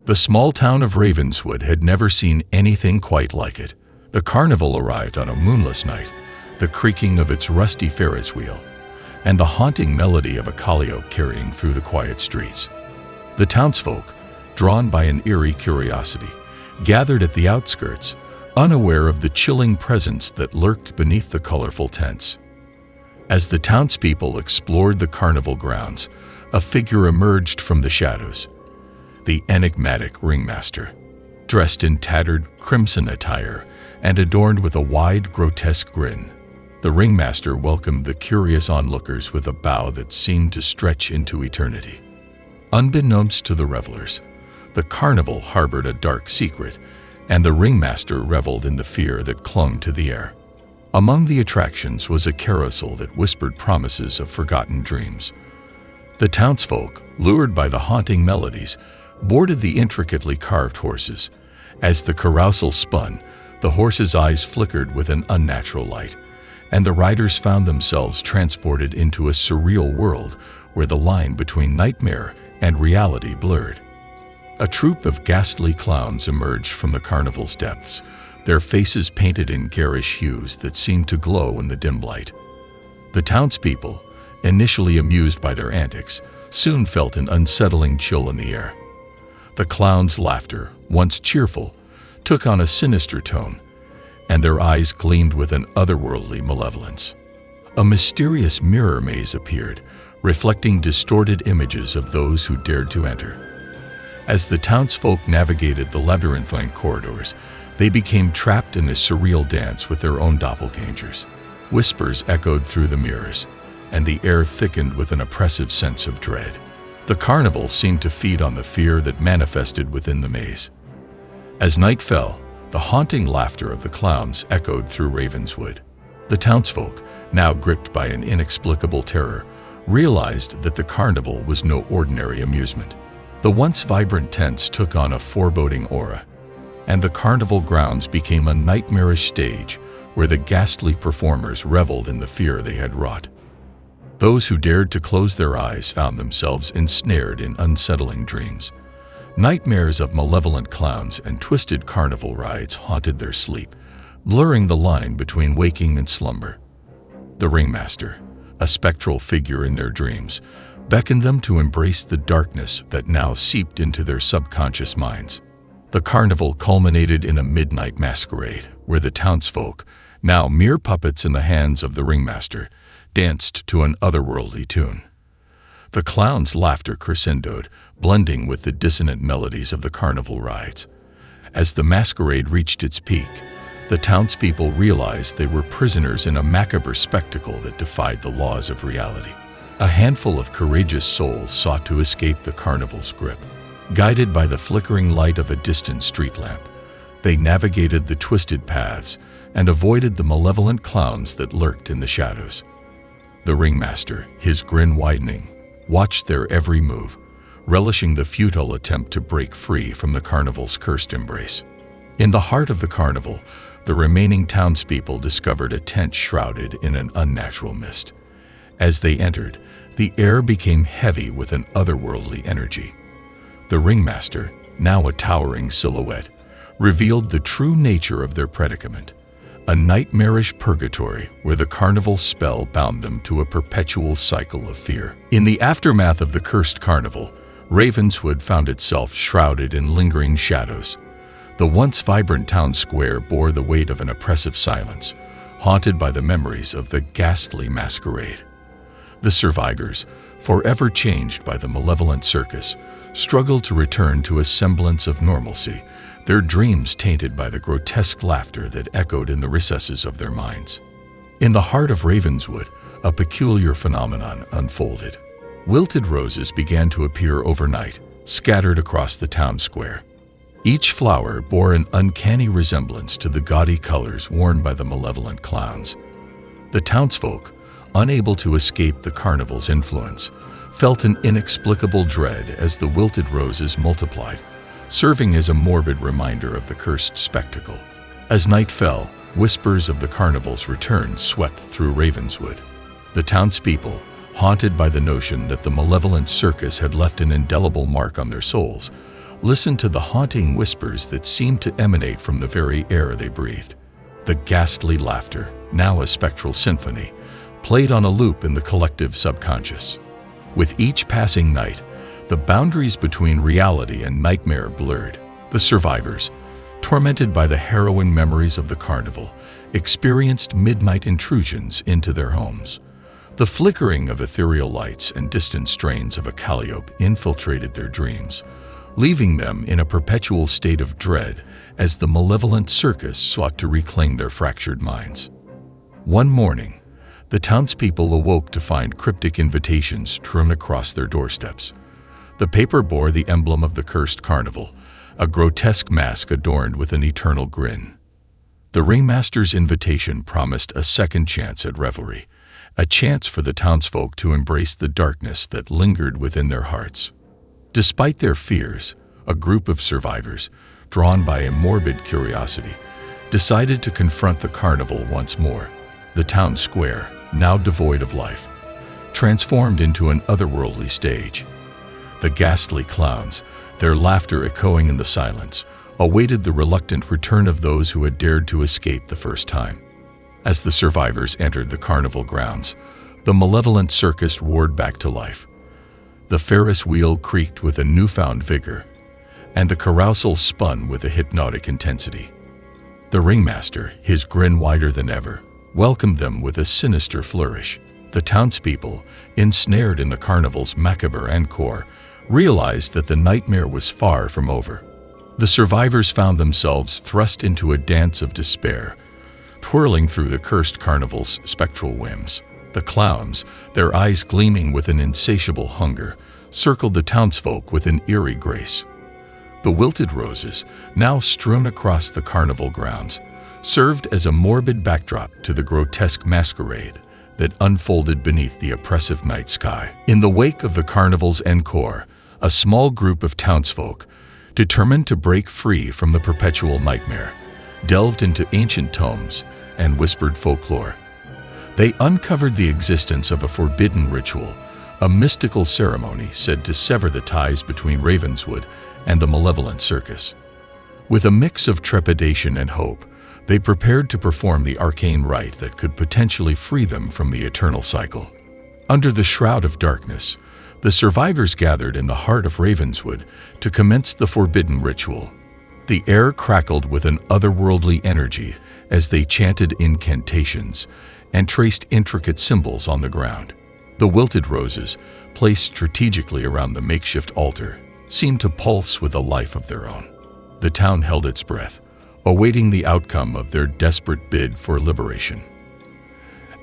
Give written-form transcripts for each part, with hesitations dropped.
The small town of Ravenswood had never seen anything quite like it. The carnival arrived on a moonless night, the creaking of its rusty Ferris wheel, and the haunting melody of a calliope carrying through the quiet streets. The townsfolk, drawn by an eerie curiosity, gathered at the outskirts, unaware of the chilling presence that lurked beneath the colorful tents. As the townspeople explored the carnival grounds, a figure emerged from the shadows. The enigmatic ringmaster, dressed in tattered crimson attire and adorned with a wide, grotesque grin. The ringmaster welcomed the curious onlookers with a bow that seemed to stretch into eternity. Unbeknownst to the revelers, the carnival harbored a dark secret, and the ringmaster reveled in the fear that clung to the air. Among the attractions was a carousel that whispered promises of forgotten dreams. The townsfolk, lured by the haunting melodies, boarded the intricately carved horses. As the carousel spun, the horses' eyes flickered with an unnatural light, and the riders found themselves transported into a surreal world where the line between nightmare and reality blurred. A troupe of ghastly clowns emerged from the carnival's depths, their faces painted in garish hues that seemed to glow in the dim light. The townspeople, initially amused by their antics, soon felt an unsettling chill in the air. The clowns' laughter, once cheerful, took on a sinister tone, and their eyes gleamed with an otherworldly malevolence. A mysterious mirror maze appeared, reflecting distorted images of those who dared to enter. As the townsfolk navigated the labyrinthine corridors, they became trapped in a surreal dance with their own doppelgangers. Whispers echoed through the mirrors, and the air thickened with an oppressive sense of dread. The carnival seemed to feed on the fear that manifested within the maze. As night fell, the haunting laughter of the clowns echoed through Ravenswood. The townsfolk, now gripped by an inexplicable terror, realized that the carnival was no ordinary amusement. The once vibrant tents took on a foreboding aura, and the carnival grounds became a nightmarish stage where the ghastly performers reveled in the fear they had wrought. Those who dared to close their eyes found themselves ensnared in unsettling dreams. Nightmares of malevolent clowns and twisted carnival rides haunted their sleep, blurring the line between waking and slumber. The ringmaster, a spectral figure in their dreams, beckoned them to embrace the darkness that now seeped into their subconscious minds. The carnival culminated in a midnight masquerade where the townsfolk, now mere puppets in the hands of the ringmaster, danced to an otherworldly tune. The clowns' laughter crescendoed, blending with the dissonant melodies of the carnival rides. As the masquerade reached its peak, the townspeople realized they were prisoners in a macabre spectacle that defied the laws of reality. A handful of courageous souls sought to escape the carnival's grip. Guided by the flickering light of a distant street lamp, they navigated the twisted paths and avoided the malevolent clowns that lurked in the shadows. The ringmaster, his grin widening, watched their every move, relishing the futile attempt to break free from the carnival's cursed embrace. In the heart of the carnival, the remaining townspeople discovered a tent shrouded in an unnatural mist. As they entered, the air became heavy with an otherworldly energy. The ringmaster, now a towering silhouette, revealed the true nature of their predicament, a nightmarish purgatory where the carnival spell bound them to a perpetual cycle of fear. In the aftermath of the cursed carnival, Ravenswood found itself shrouded in lingering shadows. The once vibrant town square bore the weight of an oppressive silence, haunted by the memories of the ghastly masquerade. The survivors, forever changed by the malevolent circus, struggled to return to a semblance of normalcy, their dreams tainted by the grotesque laughter that echoed in the recesses of their minds. In the heart of Ravenswood, a peculiar phenomenon unfolded. Wilted roses began to appear overnight, scattered across the town square. Each flower bore an uncanny resemblance to the gaudy colors worn by the malevolent clowns. The townsfolk, unable to escape the carnival's influence, felt an inexplicable dread as the wilted roses multiplied, serving as a morbid reminder of the cursed spectacle. As night fell, whispers of the carnival's return swept through Ravenswood. The townspeople, haunted by the notion that the malevolent circus had left an indelible mark on their souls, listened to the haunting whispers that seemed to emanate from the very air they breathed. The ghastly laughter, now a spectral symphony, played on a loop in the collective subconscious. With each passing night, the boundaries between reality and nightmare blurred. The survivors, tormented by the harrowing memories of the carnival, experienced midnight intrusions into their homes. The flickering of ethereal lights and distant strains of a calliope infiltrated their dreams, leaving them in a perpetual state of dread as the malevolent circus sought to reclaim their fractured minds. One morning, the townspeople awoke to find cryptic invitations strewn across their doorsteps. The paper bore the emblem of the cursed carnival, a grotesque mask adorned with an eternal grin. The ringmaster's invitation promised a second chance at revelry, a chance for the townsfolk to embrace the darkness that lingered within their hearts. Despite their fears, a group of survivors, drawn by a morbid curiosity, decided to confront the carnival once more. The town square, now devoid of life, transformed into an otherworldly stage. The ghastly clowns, their laughter echoing in the silence, awaited the reluctant return of those who had dared to escape the first time. As the survivors entered the carnival grounds, the malevolent circus roared back to life. The Ferris wheel creaked with a newfound vigor, and the carousel spun with a hypnotic intensity. The ringmaster, his grin wider than ever, welcomed them with a sinister flourish. The townspeople, ensnared in the carnival's macabre encore, realized that the nightmare was far from over. The survivors found themselves thrust into a dance of despair, twirling through the cursed carnival's spectral whims. The clowns, their eyes gleaming with an insatiable hunger, circled the townsfolk with an eerie grace. The wilted roses, now strewn across the carnival grounds, served as a morbid backdrop to the grotesque masquerade that unfolded beneath the oppressive night sky. In the wake of the carnival's encore, a small group of townsfolk, determined to break free from the perpetual nightmare, delved into ancient tomes and whispered folklore. They uncovered the existence of a forbidden ritual, a mystical ceremony said to sever the ties between Ravenswood and the malevolent circus. With a mix of trepidation and hope, they prepared to perform the arcane rite that could potentially free them from the eternal cycle. Under the shroud of darkness, the survivors gathered in the heart of Ravenswood to commence the forbidden ritual. The air crackled with an otherworldly energy as they chanted incantations and traced intricate symbols on the ground. The wilted roses, placed strategically around the makeshift altar, seemed to pulse with a life of their own. The town held its breath, awaiting the outcome of their desperate bid for liberation.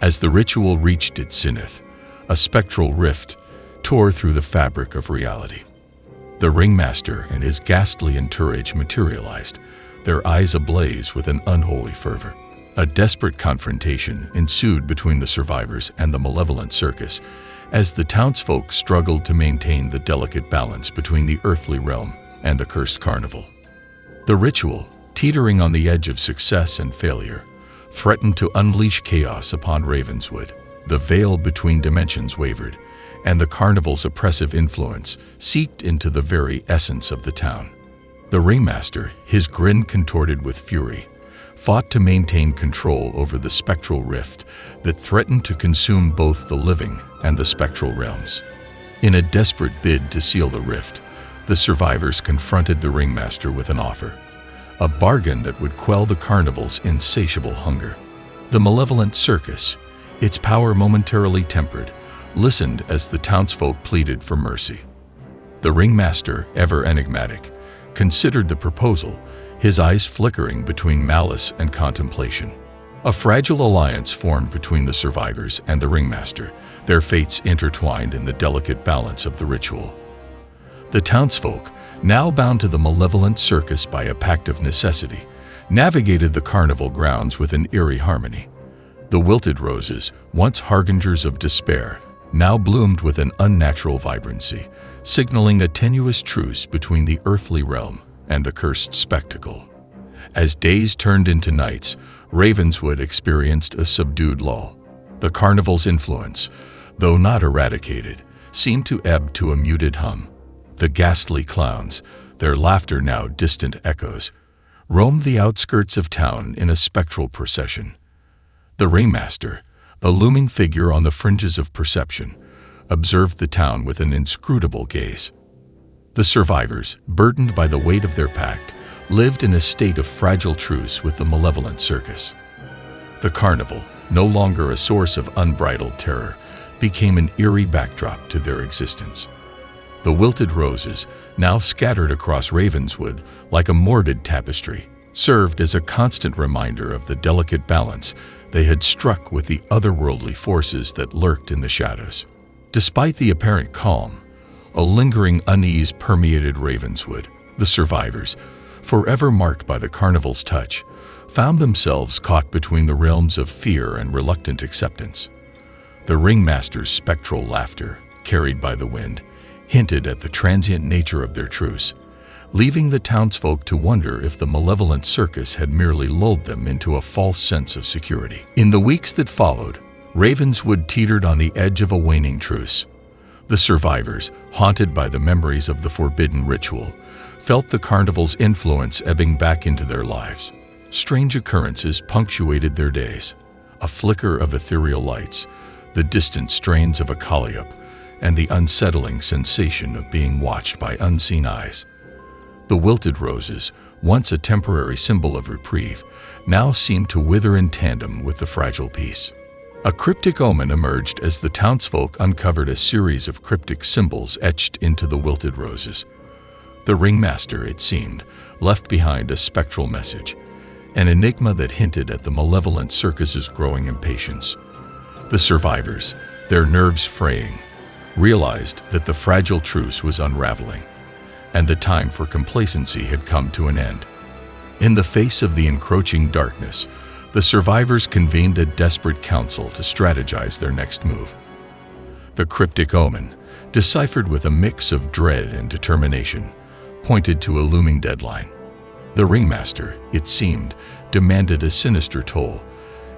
As the ritual reached its zenith, a spectral rift tore through the fabric of reality. The ringmaster and his ghastly entourage materialized, their eyes ablaze with an unholy fervor. A desperate confrontation ensued between the survivors and the malevolent circus as the townsfolk struggled to maintain the delicate balance between the earthly realm and the cursed carnival. The ritual, teetering on the edge of success and failure, threatened to unleash chaos upon Ravenswood. The veil between dimensions wavered, and the carnival's oppressive influence seeped into the very essence of the town. The ringmaster, his grin contorted with fury, fought to maintain control over the spectral rift that threatened to consume both the living and the spectral realms. In a desperate bid to seal the rift, the survivors confronted the ringmaster with an offer, a bargain that would quell the carnival's insatiable hunger. The malevolent circus, its power momentarily tempered, listened as the townsfolk pleaded for mercy. The ringmaster, ever enigmatic, considered the proposal, his eyes flickering between malice and contemplation. A fragile alliance formed between the survivors and the ringmaster, their fates intertwined in the delicate balance of the ritual. The townsfolk, now bound to the malevolent circus by a pact of necessity, navigated the carnival grounds with an eerie harmony. The wilted roses, once harbingers of despair, now bloomed with an unnatural vibrancy, signaling a tenuous truce between the earthly realm and the cursed spectacle. As days turned into nights, Ravenswood experienced a subdued lull. The carnival's influence, though not eradicated, seemed to ebb to a muted hum. The ghastly clowns, their laughter now distant echoes, roamed the outskirts of town in a spectral procession. The ringmaster, a looming figure on the fringes of perception, observed the town with an inscrutable gaze. The survivors, burdened by the weight of their pact, lived in a state of fragile truce with the malevolent circus. The carnival, no longer a source of unbridled terror, became an eerie backdrop to their existence. The wilted roses, now scattered across Ravenswood like a morbid tapestry, served as a constant reminder of the delicate balance they had struck with the otherworldly forces that lurked in the shadows. Despite the apparent calm, a lingering unease permeated Ravenswood. The survivors, forever marked by the carnival's touch, found themselves caught between the realms of fear and reluctant acceptance. The ringmaster's spectral laughter, carried by the wind, hinted at the transient nature of their truce, leaving the townsfolk to wonder if the malevolent circus had merely lulled them into a false sense of security. In the weeks that followed, Ravenswood teetered on the edge of a waning truce. The survivors, haunted by the memories of the forbidden ritual, felt the carnival's influence ebbing back into their lives. Strange occurrences punctuated their days: a flicker of ethereal lights, the distant strains of a calliope, and the unsettling sensation of being watched by unseen eyes. The wilted roses, once a temporary symbol of reprieve, now seemed to wither in tandem with the fragile peace. A cryptic omen emerged as the townsfolk uncovered a series of cryptic symbols etched into the wilted roses. The ringmaster, it seemed, left behind a spectral message, an enigma that hinted at the malevolent circus's growing impatience. The survivors, their nerves fraying, realized that the fragile truce was unraveling, and the time for complacency had come to an end. In the face of the encroaching darkness, the survivors convened a desperate council to strategize their next move. The cryptic omen, deciphered with a mix of dread and determination, pointed to a looming deadline. The ringmaster, it seemed, demanded a sinister toll,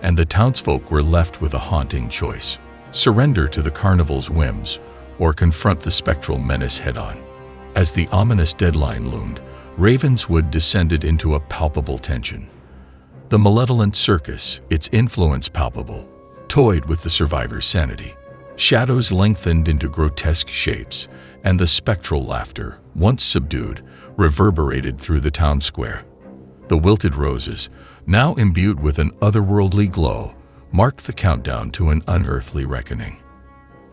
and the townsfolk were left with a haunting choice: surrender to the carnival's whims or confront the spectral menace head-on. As the ominous deadline loomed, Ravenswood descended into a palpable tension. The malevolent circus, its influence palpable, toyed with the survivors' sanity. Shadows lengthened into grotesque shapes, and the spectral laughter, once subdued, reverberated through the town square. The wilted roses, now imbued with an otherworldly glow, marked the countdown to an unearthly reckoning.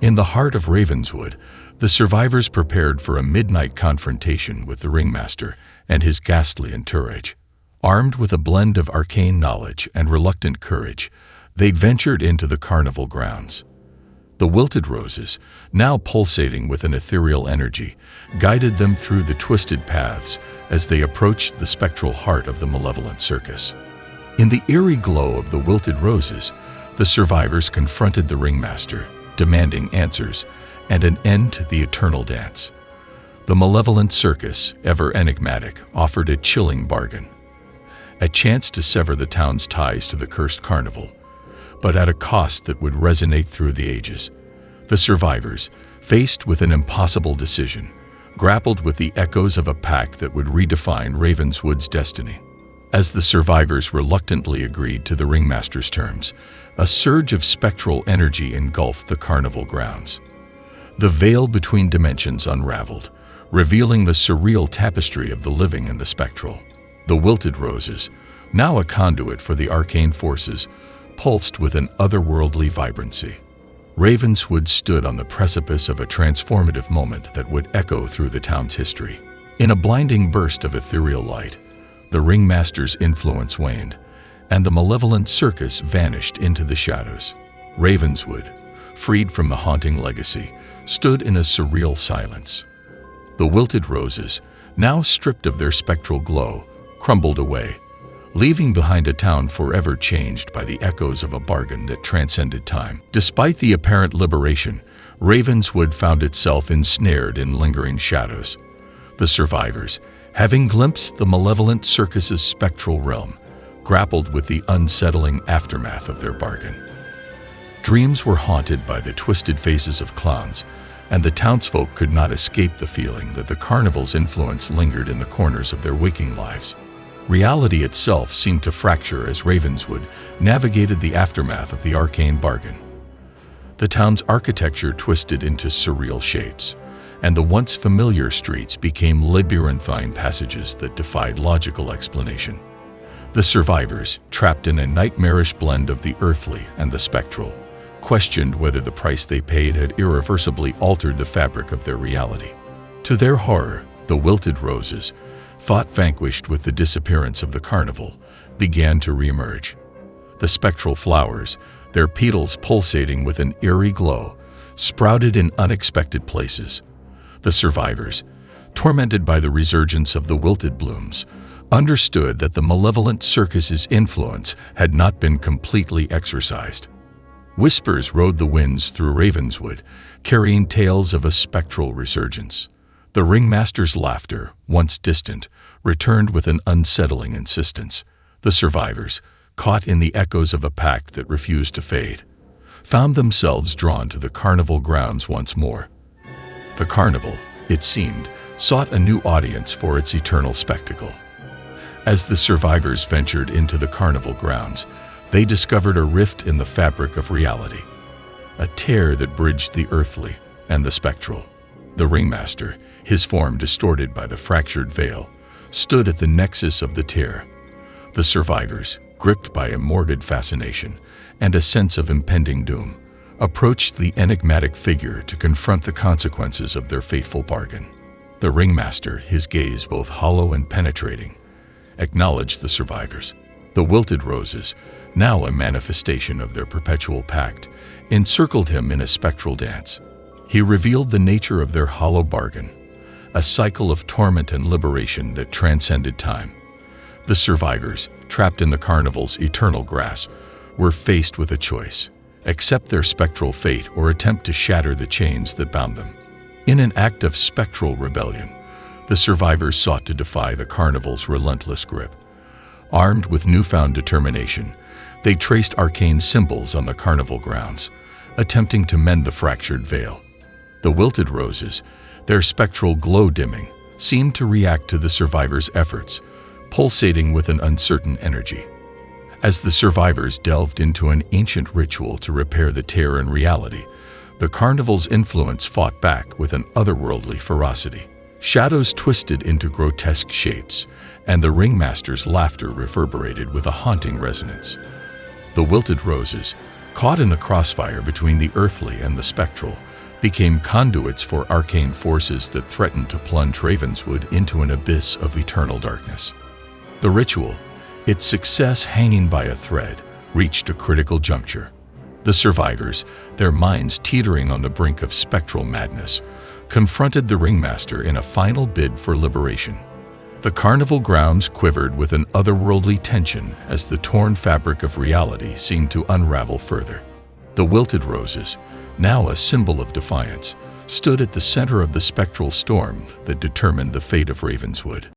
In the heart of Ravenswood, the survivors prepared for a midnight confrontation with the ringmaster and his ghastly entourage. Armed with a blend of arcane knowledge and reluctant courage, they'd ventured into the carnival grounds. The wilted roses, now pulsating with an ethereal energy, guided them through the twisted paths as they approached the spectral heart of the malevolent circus. In the eerie glow of the wilted roses, the survivors confronted the ringmaster, demanding answers and an end to the eternal dance. The malevolent circus, ever enigmatic, offered a chilling bargain: a chance to sever the town's ties to the cursed carnival, but at a cost that would resonate through the ages. The survivors, faced with an impossible decision, grappled with the echoes of a pact that would redefine Ravenswood's destiny. As the survivors reluctantly agreed to the ringmaster's terms, a surge of spectral energy engulfed the carnival grounds. The veil between dimensions unraveled, revealing the surreal tapestry of the living and the spectral. The wilted roses, now a conduit for the arcane forces, pulsed with an otherworldly vibrancy. Ravenswood stood on the precipice of a transformative moment that would echo through the town's history. In a blinding burst of ethereal light, the ringmaster's influence waned, and the malevolent circus vanished into the shadows. Ravenswood, freed from the haunting legacy, stood in a surreal silence. The wilted roses, now stripped of their spectral glow, crumbled away, leaving behind a town forever changed by the echoes of a bargain that transcended time. Despite the apparent liberation, Ravenswood found itself ensnared in lingering shadows. The survivors, having glimpsed the malevolent circus's spectral realm, grappled with the unsettling aftermath of their bargain. Dreams were haunted by the twisted faces of clowns, and the townsfolk could not escape the feeling that the carnival's influence lingered in the corners of their waking lives. Reality itself seemed to fracture as Ravenswood navigated the aftermath of the arcane bargain. The town's architecture twisted into surreal shapes, and the once familiar streets became labyrinthine passages that defied logical explanation. The survivors, trapped in a nightmarish blend of the earthly and the spectral, questioned whether the price they paid had irreversibly altered the fabric of their reality. To their horror, the wilted roses, thought vanquished with the disappearance of the carnival, began to reemerge. The spectral flowers, their petals pulsating with an eerie glow, sprouted in unexpected places. The survivors, tormented by the resurgence of the wilted blooms, understood that the malevolent circus's influence had not been completely exorcised. Whispers rode the winds through Ravenswood, carrying tales of a spectral resurgence. The ringmaster's laughter, once distant, returned with an unsettling insistence. The survivors, caught in the echoes of a pact that refused to fade, found themselves drawn to the carnival grounds once more. The carnival, it seemed, sought a new audience for its eternal spectacle. As the survivors ventured into the carnival grounds, they discovered a rift in the fabric of reality, a tear that bridged the earthly and the spectral. The ringmaster, his form distorted by the fractured veil, stood at the nexus of the tear. The survivors, gripped by a morbid fascination and a sense of impending doom, approached the enigmatic figure to confront the consequences of their fateful bargain. The ringmaster, his gaze both hollow and penetrating, acknowledged the survivors. The wilted roses, now a manifestation of their perpetual pact, encircled him in a spectral dance. He revealed the nature of their hollow bargain, a cycle of torment and liberation that transcended time. The survivors, trapped in the carnival's eternal grasp, were faced with a choice: accept their spectral fate or attempt to shatter the chains that bound them. In an act of spectral rebellion, the survivors sought to defy the carnival's relentless grip. Armed with newfound determination, they traced arcane symbols on the carnival grounds, attempting to mend the fractured veil. The wilted roses, their spectral glow dimming, seemed to react to the survivors' efforts, pulsating with an uncertain energy. As the survivors delved into an ancient ritual to repair the tear in reality, the carnival's influence fought back with an otherworldly ferocity. Shadows twisted into grotesque shapes, and the ringmaster's laughter reverberated with a haunting resonance. The wilted roses, caught in the crossfire between the earthly and the spectral, became conduits for arcane forces that threatened to plunge Ravenswood into an abyss of eternal darkness. The ritual, its success hanging by a thread, reached a critical juncture. The survivors, their minds teetering on the brink of spectral madness, confronted the ringmaster in a final bid for liberation. The carnival grounds quivered with an otherworldly tension as the torn fabric of reality seemed to unravel further. The wilted roses, now a symbol of defiance, stood at the center of the spectral storm that determined the fate of Ravenswood.